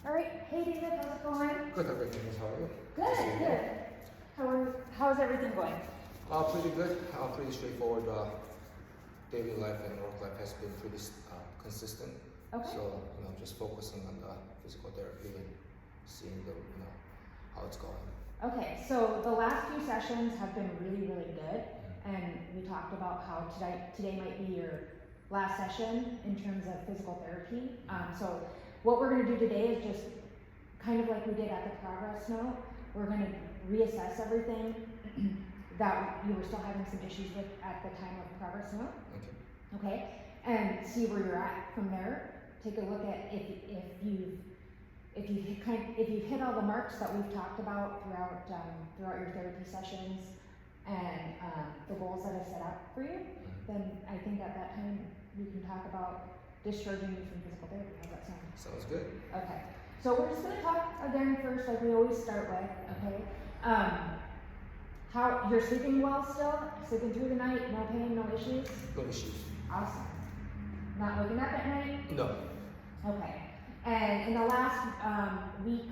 All right. Hey, David, how's it going? Good, everything is how are you? Good. How's everything going? Pretty good. Pretty straightforward. Daily life and work life has been pretty consistent. Okay. So just focusing on the physical therapy and seeing the how it's going. Okay. So the last few sessions have been really, really good, and we talked about how today might be your last session in terms of physical therapy. So what we're going to do today is just kind of like we did at the progress note. We're going to reassess everything that you were still having some issues with at the time of progress note. Okay, and see where you're at from there. Take a look at if you've hit all the marks that we've talked about throughout your therapy sessions and the goals that I set up for you. Then I think at that time we can talk about discharging you from physical therapy. How's that sound? Sounds good. Okay. So we're just gonna talk again first, like we always start with. Okay. How you're sleeping well still? Sleeping through the night? No pain? No issues? No issues. Awesome. Not waking up at night? No. Okay. And in the last week,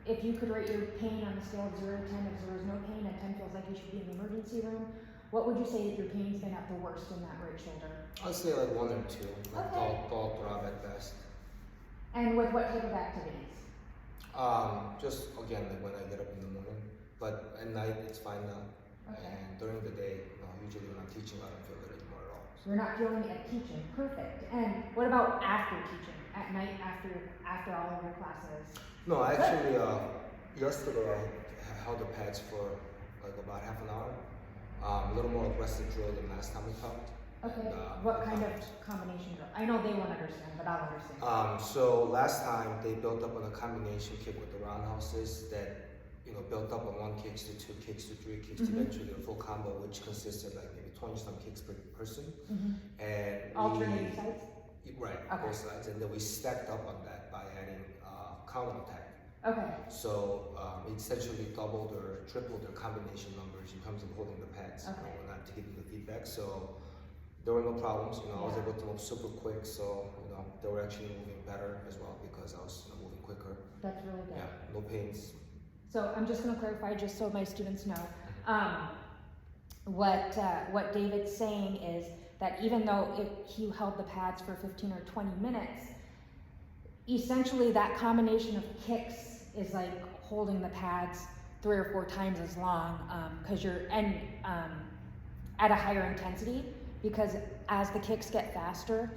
if you could rate your pain on a scale of 0 to 10, if 0 is no pain and 10 feels like you should be in the emergency room, what would you say that your pain's been at the worst in that right shoulder? I'd say like 1 or 2. Like Okay. dull throb at best. And with what type of activities? Just again like when I get up in the morning, but at night it's fine now. Okay. And during the day, usually when I'm teaching, I don't feel it anymore at all. So. You're not feeling it at teaching. Perfect. And what about after teaching? At night, after all of your classes? No, actually, yesterday I held the pads for like about half an hour. A little more aggressive drill than last time we talked. Okay. And, what kind of combination drill? I know they won't understand, but I'll understand. So last time they built up on a combination kick with the roundhouses that built up on 1 kicks to 2 kicks to 3 kicks to eventually a full combo, which consisted like maybe 20 some kicks per person. And alternating sides. Right, okay. Both sides, and then we stacked up on that by adding counter attack. Okay. So it essentially doubled or tripled their combination numbers in terms of holding the pads. Okay. Not to give you the feedback. So there were no problems. I was able to move super quick. So they were actually moving better as well because I was moving quicker. That's really good. Yeah, no pains. So I'm just going to clarify, just so my students know, what David's saying is that even though he held the pads for 15 or 20 minutes, essentially that combination of kicks is like holding the pads 3 or 4 times as long because you're at a higher intensity, because as the kicks get faster,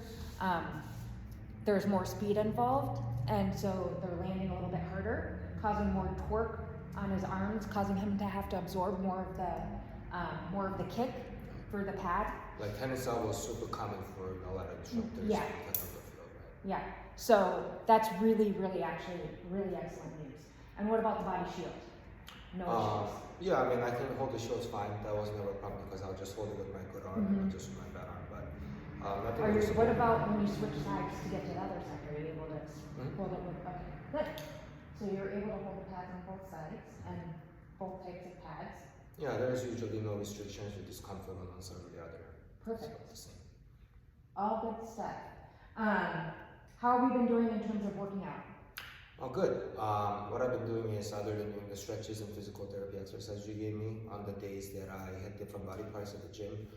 there's more speed involved, and so they're landing a little bit harder, causing more torque on his arms, causing him to have to absorb more of the kick for the pad. Like tennis elbow was super common for a lot of instructors. Yeah. Yeah. So that's really excellent news. And what about the body shield? No issues. Yeah, I mean I can hold the shields fine. That was never a problem because I'll just hold it with my good arm and not just with my bad arm. But what about when you switch sides to get to the other side? Are you able to hold it with? Okay, good. So you're able to hold the pads on both sides and both types of pads. Yeah, there's usually no restrictions or discomfort on one side or the other. Perfect. So it's the same. All good stuff. How have you been doing in terms of working out? Oh, good. What I've been doing is, other than doing the stretches and physical therapy exercise you gave me on the days that I had different body parts at the gym,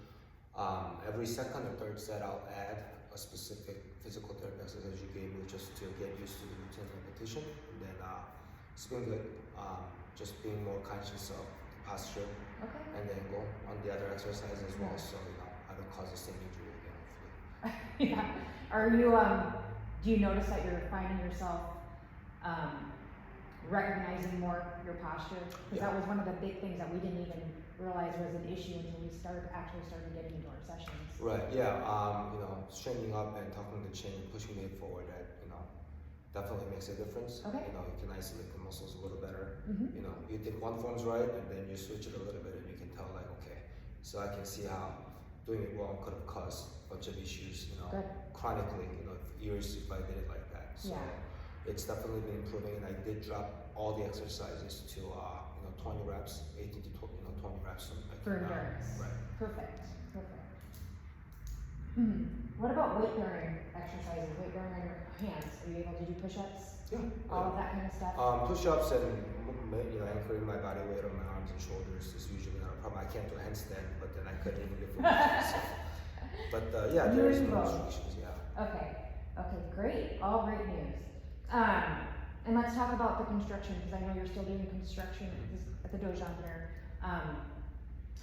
every second or third set I'll add a specific physical therapy exercise you gave me just to get used to the routine repetition. And then it's been good. Just being more conscious of the posture and the angle on the other exercise as well, so I don't cause the same injury again, hopefully. Yeah. Are you do you notice that you're finding yourself recognizing more your posture? Because that was one of the big things that we didn't even realize was an issue until we started getting into our sessions. Right, yeah, straightening up and tucking the chin, pushing it forward, that definitely makes a difference. Okay. You can isolate the muscles a little better. You think one form's right, and then you switch it a little bit, and you can tell, like, okay, so I can see how doing it wrong could have caused a bunch of issues, chronically, years if I did it like that. So it's definitely been improving, and I did drop all the exercises to 20 reps, 18 to 20 reps. For endurance. Right. Perfect. What about weight bearing exercises, weight bearing on your hands? Are you able to do push-ups? Yeah. All of that kind of stuff? Push-ups and anchoring my body weight on my arms and shoulders is usually not a problem. I can't do a handstand, but then I couldn't even lift weights. So. But yeah, there is no restrictions. Yeah. Okay, great. All great news. And let's talk about the construction, because I know you're still doing construction at the dojo here.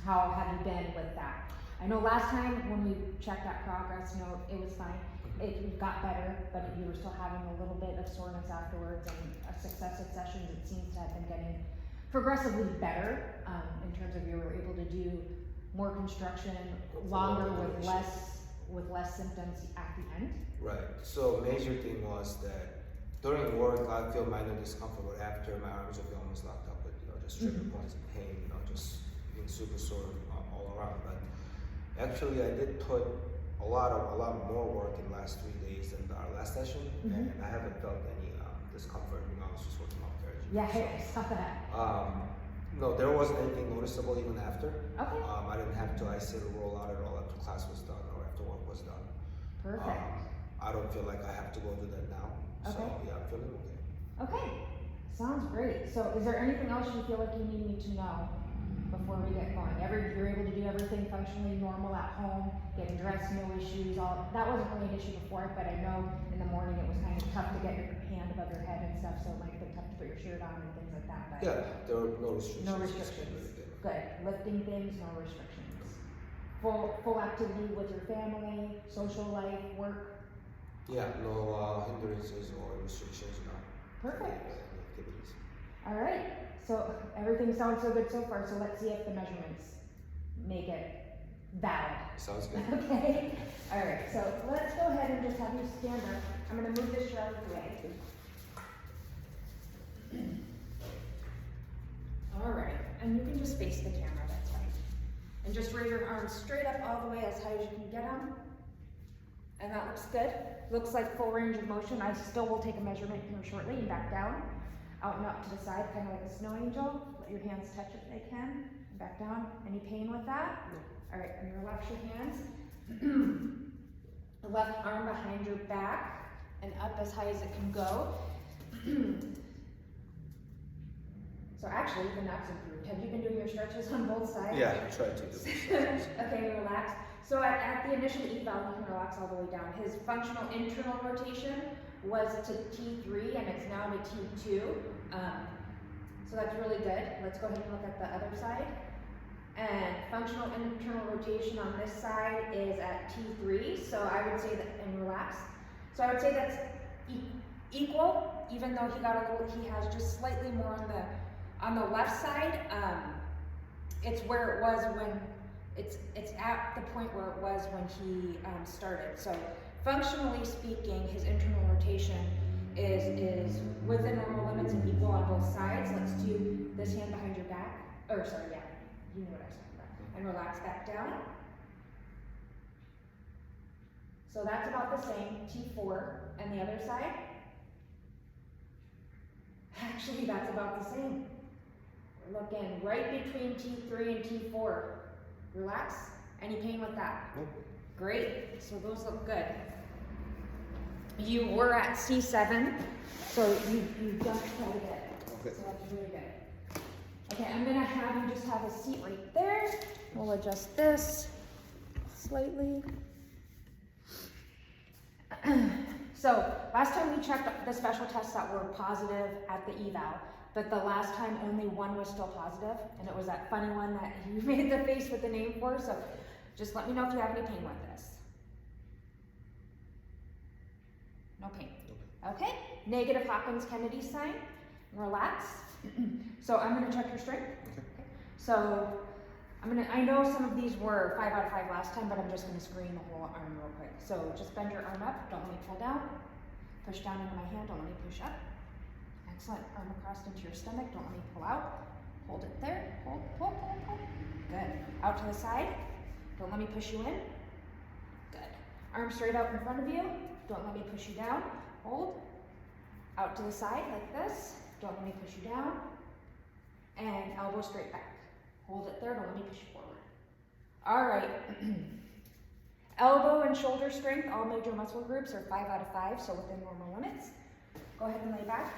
How have you been with that? I know last time when we checked that progress note, it was fine. It got better, but you were still having a little bit of soreness afterwards, and successive sessions, it seems to have been getting progressively better in terms of you were able to do more construction longer with less symptoms at the end. Right. So major thing was that during work I feel minor discomfort, but after my arms would be almost locked up with just trigger points of pain, just being super sore all around. But actually I did put a lot more work in the last 3 days than our last session, and I haven't felt any discomfort. I was just working out there. Yeah, I saw that. No, there wasn't anything noticeable even after. Okay. I didn't have to isolate or roll out at all after class was done or after work was done. Perfect. I don't feel like I have to go do that now. Okay. So yeah, I'm feeling okay. Okay, sounds great. So is there anything else you feel like you need me to know before we get going? You're able to do everything functionally normal at home, getting dressed, no issues, that wasn't really an issue before, but I know in the morning it was kind of tough to get your hand above your head and stuff, so it might have been tough to put your shirt on and things like that, but. Yeah, there were no restrictions. No restrictions. Good. Lifting things, no restrictions. Full activity with your family, social life, work. Yeah, no hindrances or restrictions, Perfect. Activities. All right. So everything sounds so good so far. So let's see if the measurements make it valid. Sounds good. Okay. All right. So let's go ahead and just have you stand up. I'm going to move this chair out of the way. All right. And you can just face the camera. That's fine. And just raise your arms straight up all the way as high as you can get them. And that looks good. Looks like full range of motion. I still will take a measurement here shortly and back down. Out and up to the side, kind of like a snow angel. Let your hands touch if they can. And back down. Any pain with that? No. All right, and relax your hands. The left arm behind your back and up as high as it can go. So actually, the neck's improved. Have you been doing your stretches on both sides? Yeah, I tried to do this. Okay, relax. So at the initial eval, you can relax all the way down. His functional internal rotation was to T3 and it's now to T2. So that's really good. Let's go ahead and look at the other side. And functional internal rotation on this side is at T3. So I would say that, and relax. So I would say that's equal, even though he has just slightly more on the left side. It's where it was when, it's at the point where it was when he started. So functionally speaking, his internal rotation is within normal limits and equal on both sides. Let's do this hand behind your back. Or sorry, yeah, you know what I was talking about. And relax back down. So that's about the same, T4. And the other side? Actually, that's about the same. We're looking right between T3 and T4. Relax. Any pain with that? Nope. Great. So those look good. You were at C7, so you jumped quite a bit. Okay. So that's really good. Okay, I'm gonna have you just have a seat right there. We'll adjust this slightly. So last time we checked the special tests that were positive at the eval, but the last time only one was still positive, and it was that funny one that you made the face with the name for. So just let me know if you have any pain with this. No pain. Okay. Negative Hawkins-Kennedy sign. Relax. So I'm going to check your strength. Okay. So I know some of these were 5 out of 5 last time, but I'm just going to screen the whole arm real quick. So just bend your arm up. Don't let me pull down. Push down into my hand. Don't let me push up. Excellent. Arm across into your stomach. Don't let me pull out. Hold it there. Hold, pull, pull, pull. Good. Out to the side. Don't let me push you in. Good. Arm straight out in front of you. Don't let me push you down. Hold. Out to the side like this. Don't let me push you down. And elbow straight back. Hold it there. Don't let me push you forward. All right. Elbow and shoulder strength, all major muscle groups are 5 out of 5, so within normal limits. Go ahead and lay back.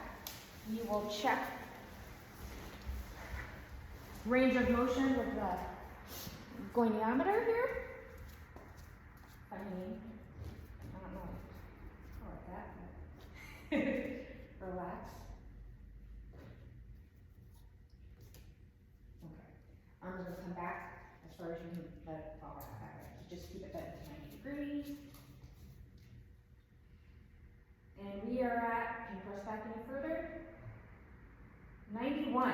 You will check range of motion with the goniometer here. I don't know. I like that. Relax. Okay. Arms are going to come back as far as you can let it fall back. Just keep it bent to 90 degrees. And we are at, can you press back any further? 91,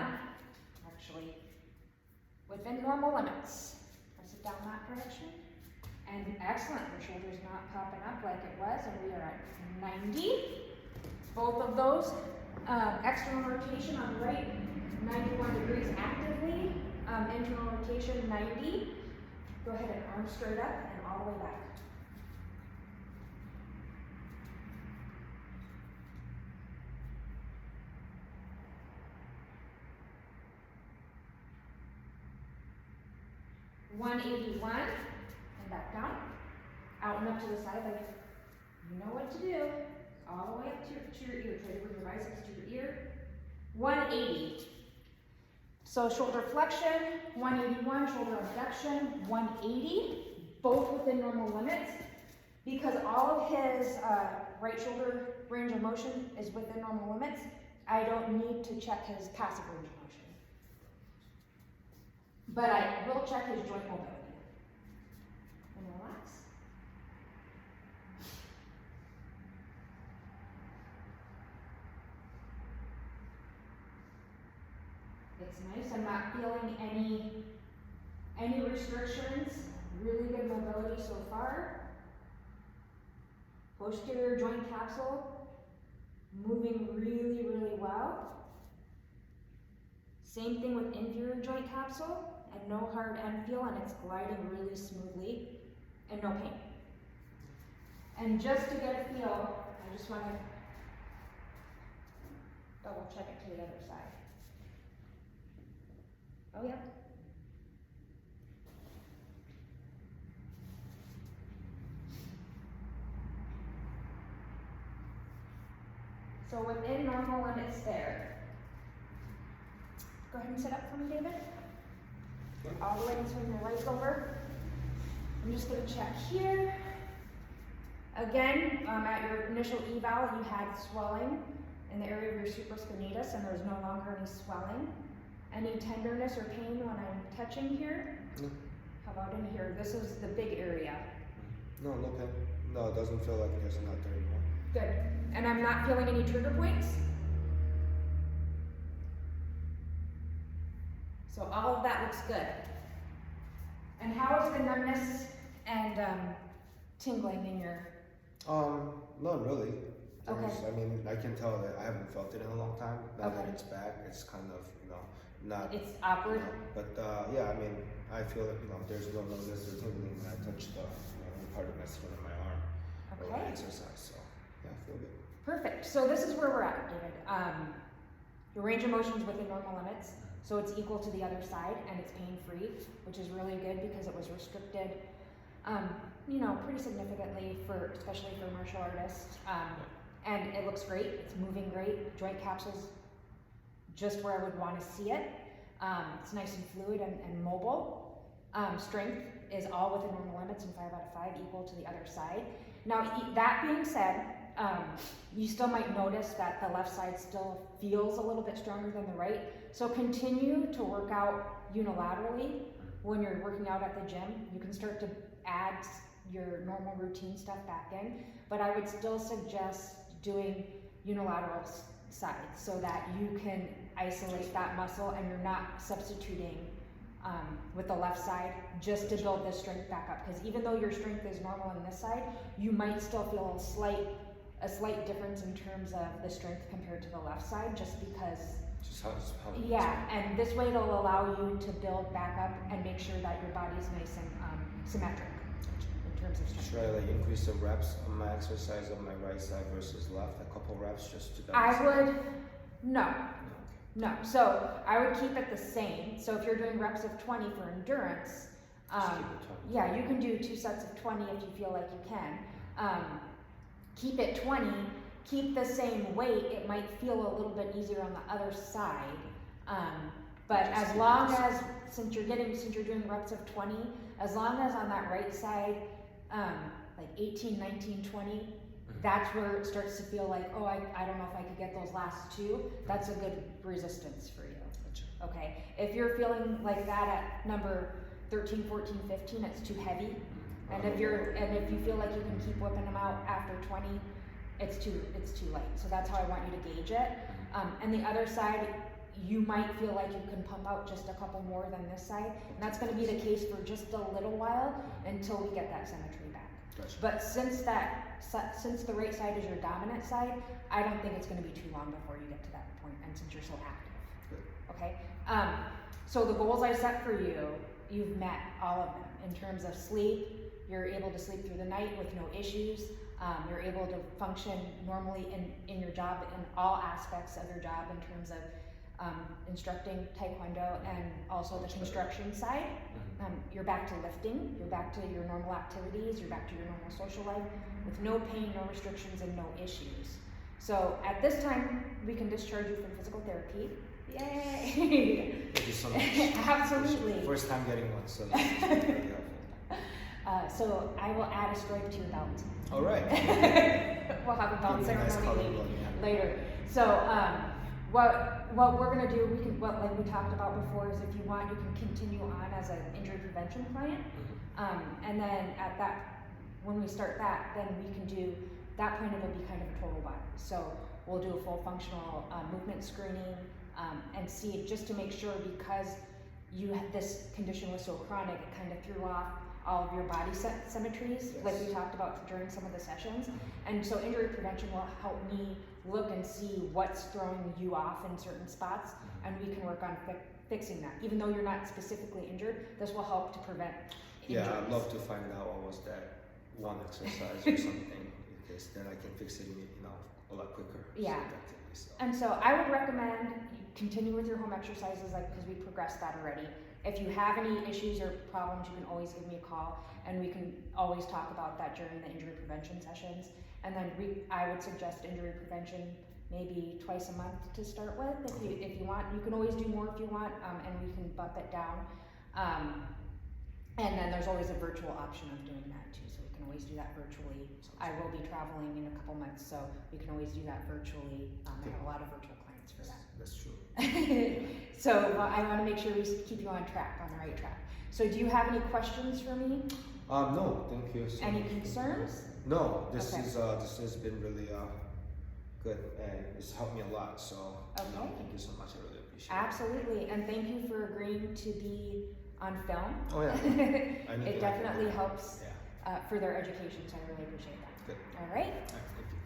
actually, within normal limits. Press it down that direction. And excellent, your shoulder's not popping up like it was, and we are at 90. Both of those, external rotation on the right, 91 degrees actively, internal rotation 90. Go ahead and arm straight up and all the way back. $181 and back down, out and up to the side like you know what to do. All the way up to your ear. Try to bring your biceps to your ear. 180. So shoulder flexion, 181, shoulder abduction, 180, both within normal limits. Because all of his right shoulder range of motion is within normal limits, I don't need to check his passive range of motion. But I will check his joint mobility. And relax. It's nice. I'm not feeling any restrictions. Really good mobility so far. Posterior joint capsule moving really, really well. Same thing with inferior joint capsule, and no hard end feel, and it's gliding really smoothly, and no pain. And just to get a feel, I just want to double check it to the other side. Oh yeah. So within normal limits there. Go ahead and sit up for me, David. All the way and swing your legs over. I'm just going to check here. Again, at your initial eval, you had swelling in the area of your supraspinatus, and there's no longer any swelling. Any tenderness or pain when I'm touching here? No. How about in here? This is the big area. No, no pain. No, it doesn't feel like there's a knot there anymore. Good. And I'm not feeling any trigger points? So all of that looks good. And how is the numbness and tingling in your... Not really. Okay. I mean, I can tell that I haven't felt it in a long time. Now Okay. that it's back, it's kind of, not... It's awkward? But yeah, I mean, I feel that, there's no numbness or tingling when I touch the part of my skin on my arm or when I exercise, so yeah, I feel good. Perfect. So this is where we're at, David. Your range of motion is within normal limits, so it's equal to the other side, and it's pain-free, which is really good because it was restricted, pretty significantly especially for martial artists. And it looks great. It's moving great. Joint capsules just where I would want to see it. It's nice and fluid and mobile. Strength is all within normal limits and 5 out of 5 equal to the other side. Now, that being said, you still might notice that the left side still feels a little bit stronger than the right. So continue to work out unilaterally when you're working out at the gym. You can start to add your normal routine stuff back in, but I would still suggest doing unilateral sides so that you can isolate that muscle and you're not substituting with the left side just to build this strength back up. Because even though your strength is normal on this side, you might still feel a slight difference in terms of the strength compared to the left side, just because. Just how yeah, and this way it'll allow you to build back up and make sure that your body's nice and symmetric in terms of strength. Should I increase the reps on my exercise on my right side versus left? A couple reps just to No. So I would keep it the same. So if you're doing reps of 20 for endurance, Just keep it 20. Yeah, you can do 2 sets of 20 if you feel like you can. Keep it 20, keep the same weight. It might feel a little bit easier on the other side. But as long as, since you're doing reps of 20, as long as on that right side, like 18, 19, 20, that's where it starts to feel like, oh, I don't know if I could get those last 2. That's a good resistance for you. Gotcha. Okay, if you're feeling like that at number 13, 14, 15, it's too heavy. And if you feel like you can keep whipping them out after 20, it's too light. So that's how I want you to gauge it. And the other side, you might feel like you can pump out just a couple more than this side. And that's going to be the case for just a little while until we get that symmetry back. Gotcha. But since the right side is your dominant side, I don't think it's going to be too long before you get to that point. And since you're so active, Good. okay. So the goals I set for you, you've met all of them in terms of sleep. You're able to sleep through the night with no issues. You're able to function normally in your job, in all aspects of your job in terms of instructing Taekwondo and also the construction side. You're back to lifting, you're back to your normal activities, you're back to your normal social life with no pain, no restrictions, and no issues. So at this time, we can discharge you from physical therapy. Yay! Thank you so much. Absolutely. First time getting one, so this is very helpful. So I will add a stripe to your belt. All right. We'll have a belt Pretty nice ceremony color one, yeah. later. So what we're gonna do, like we talked about before, is if you want, you can continue on as an injury prevention client, and then when we start that, then we can do that point. It'll be kind of a total body. So we'll do a full functional movement screening and see, just to make sure, because this condition was so chronic, it kind of threw off all of your body symmetries, like we talked about during some of the sessions. And so injury prevention will help me look and see what's throwing you off in certain spots, and we can work on fixing that. Even though you're not specifically injured, this will help to prevent injuries. Yeah, I'd love to find out what was that one exercise or something, because then I can fix it a lot quicker. Yeah. So. And so I would recommend you continue with your home exercises, because we progressed that already. If you have any issues or problems, you can always give me a call, and we can always talk about that during the injury prevention sessions. And then I would suggest injury prevention maybe twice a month to start with. If you want, you can always do more if you want, and we can bump it down. And then there's always a virtual option of doing that too, so we can always do that virtually. I will be traveling in a couple months, so we can always do that virtually. I have a lot of virtual clients for that. That's true. So I want to make sure we keep you on the right track. So do you have any questions for me? No, thank you. So Any much. concerns? No, this Okay. this has been really good, and it's helped me a lot. So Okay. thank you so much. I really appreciate Absolutely, and thank you for agreeing to be on film. it. Oh yeah. It definitely helps Yeah. for their education, so I really appreciate that. Good. All right. All right, thank you.